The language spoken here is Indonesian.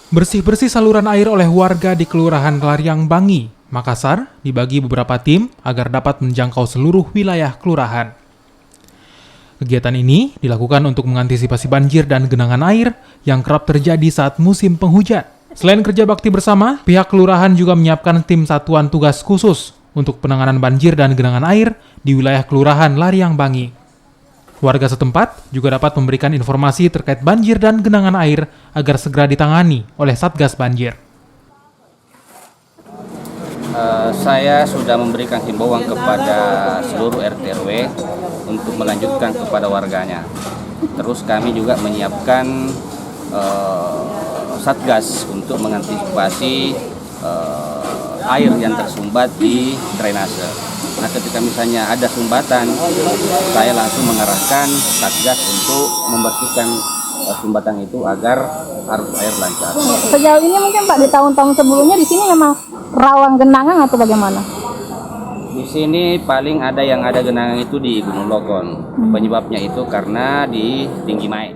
Bersih-bersih saluran air oleh warga di Kelurahan Laryang Bangi, Makassar, dibagi beberapa tim agar dapat menjangkau seluruh wilayah kelurahan. Kegiatan ini dilakukan untuk mengantisipasi banjir dan genangan air yang kerap terjadi saat musim penghujan. Selain kerja bakti bersama, pihak kelurahan juga menyiapkan tim satuan tugas khusus untuk penanganan banjir dan genangan air di wilayah Kelurahan Laryang Bangi. Warga setempat juga dapat memberikan informasi terkait banjir dan genangan air agar segera ditangani oleh Satgas Banjir. Saya sudah memberikan himbauan kepada seluruh RT/RW untuk melanjutkan kepada warganya. Terus kami juga menyiapkan Satgas untuk mengantisipasi air yang tersumbat di drainase. Nah, ketika misalnya ada sumbatan, saya langsung mengarahkan Satgas untuk membersihkan sumbatan itu agar arus air lancar. Sejauh ini mungkin Pak, di tahun-tahun sebelumnya di sini memang rawan genangan atau bagaimana? Di sini paling ada genangan itu di Gunung Lokon. Penyebabnya itu karena di tinggi Mai.